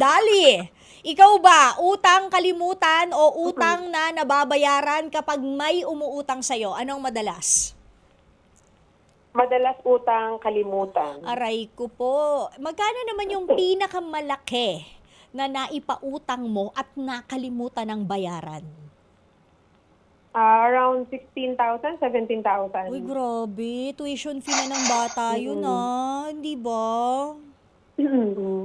Dali, ikaw ba, utang kalimutan o utang na nababayaran kapag may umuutang sa'yo? Anong madalas? Madalas utang kalimutan. Aray ko po. Magkano naman yung pinakamalaki na naipautang mo at nakalimutan ng bayaran? Around 16,000, 17,000. Uy, grabe. Tuition fee na ng bata yun Hindi ba?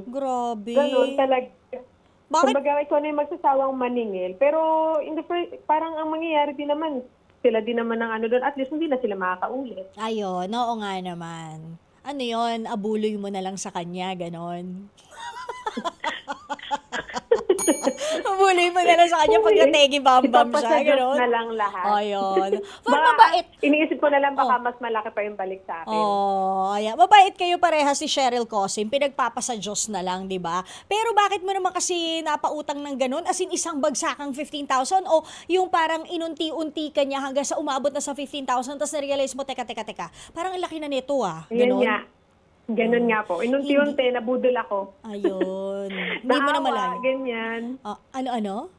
Grabe. Ganun talaga. Bakit? Kumbaga, ikaw na yung magsasawang maningil. Pero, parang ang mangyayari din naman, sila din naman ng ano doon, at least hindi na sila makakaulit. Ayun, oo nga naman. Ano yon, abuloy mo na lang sa kanya, ganon. Abuloy mo na lang sa kanya pag nategi bam-bam siya, Ipapasa Diyos ganon. na lang lahat. Ayun. Pero Baka, mabait. iniisip ko na lang baka mas malaki pa yung balik sa akin. Ayan. Mabait kayo pareha si Cheryl Cosim. Pinagpapasa Diyos na lang, di ba? Pero bakit mo naman kasi napautang ng ganun? As in, isang bagsakang 15,000? O yung parang inunti-unti ka niya hanggang sa umabot na sa 15,000 tapos na-realize mo, teka. Parang ang laki na nito Yan Ganon? nga. Ganun nga po. Inunti-unti, nabudol ako. Ayun. Hindi mo na Naawa, malaman. ganyan. Ano?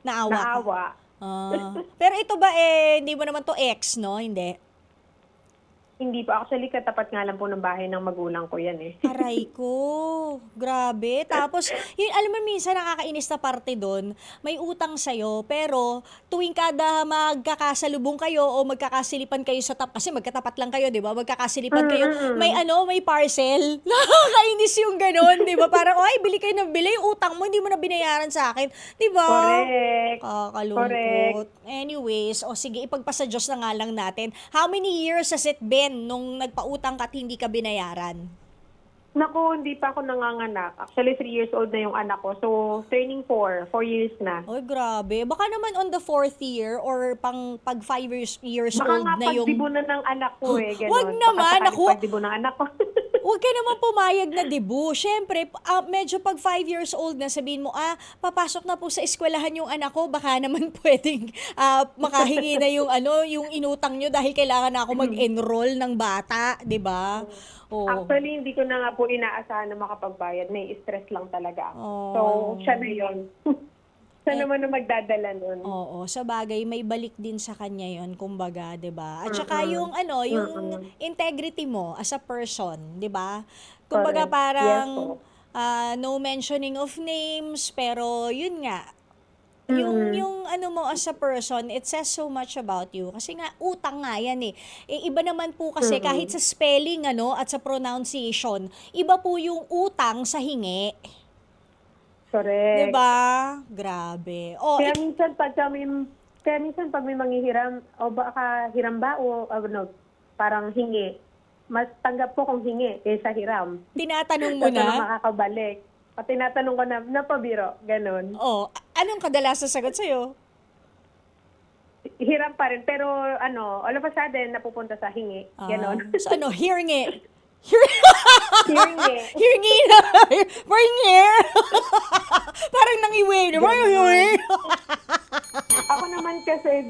Naawa ka? Naawa. Pero ito ba hindi mo naman to ex, no? Hindi. Hindi po. Actually, katapat nga lang po ng bahay ng magulang ko yan eh. Aray ko. Grabe. Tapos, yun, alam mo, minsan nakakainis na parte doon, may utang sa'yo, pero tuwing kada magkakasalubong kayo o magkakasilipan kayo sa kasi magkatapat lang kayo, di ba? Magkakasilipan kayo, may parcel. Nakakainis yung ganun, di ba? Parang, ay, bili kayo ng bili, yung utang mo, hindi mo na binayaran sa akin. Di ba? Correct. Kakalungkot. Anyways, sige, ipagpasa Diyos na nga lang natin. How many years has it been nung nagpautang ka at hindi ka binayaran? Naku, hindi pa ako nanganganak. Actually, 3 years old na yung anak ko. So, turning 4 years na. Oy, grabe. Baka naman on the 4th year or pag 5 years Baka old nga na yung... pagdibo na ng anak ko eh. Ganun. Wag naman, Baka ako. pagdibo ng anak ko. Huwag ka naman pumayag na debu. Siyempre, medyo pag 5 years old na, sabihin mo, papasok na po sa eskwelahan yung anak ko, baka naman pwedeng makahingi na yung inutang nyo dahil kailangan na ako mag-enroll ng bata, di ba? Oh. Actually, hindi ko na nga po inaasahan na makapagbayad. May stress lang talaga ako. So, siya na yun. Siya naman na magdadala nun. Oo, sa bagay may balik din sa kanya 'yon, kumbaga, 'di ba? At saka yung yung integrity mo as a person, 'di ba? Kumbaga Correct. parang Yes, po. no mentioning of names, pero yun nga, yung ano mo as a person, it says so much about you. Kasi nga, utang nga yan iba naman po kasi kahit sa spelling at sa pronunciation, iba po yung utang sa hingi. Correct. Diba? Grabe. Kaya minsan pag may manghihiram, o baka hiram ba o parang hingi, mas tanggap ko kung hingi kaysa hiram. Tinatanong mo Kasi na na? makakabalik. At tinatanong ko na, napabiro, ganun. Anong kadalasan sagot sa'yo? Hiram pa rin, pero all of a sudden, napupunta sa hingi. Ganon. So hearing it. Hingi. Hearing it. Bring here. Parang nangiwi. Ako naman kasi,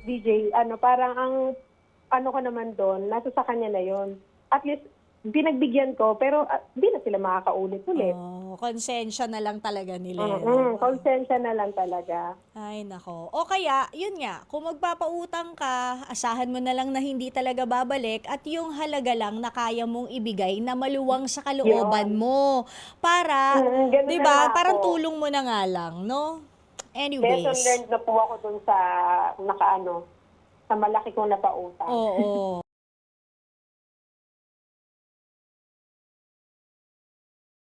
DJ, parang ang ko naman doon, nasa sa kanya na yon. At least, binagbigyan ko, pero di na sila makakaulit ulit. Konsensya na lang talaga nila. Konsensya na lang talaga. Ay, nako. O kaya, yun nga, kung magpapautang ka, asahan mo na lang na hindi talaga babalik at yung halaga lang na kaya mong ibigay na maluwang sa kalooban mo. Para, ganun di na ba, nga parang ako. tulong mo na nga lang, no? Lesson Anyways. learned na po ako dun sa, sa malaki kong napautang. Oo.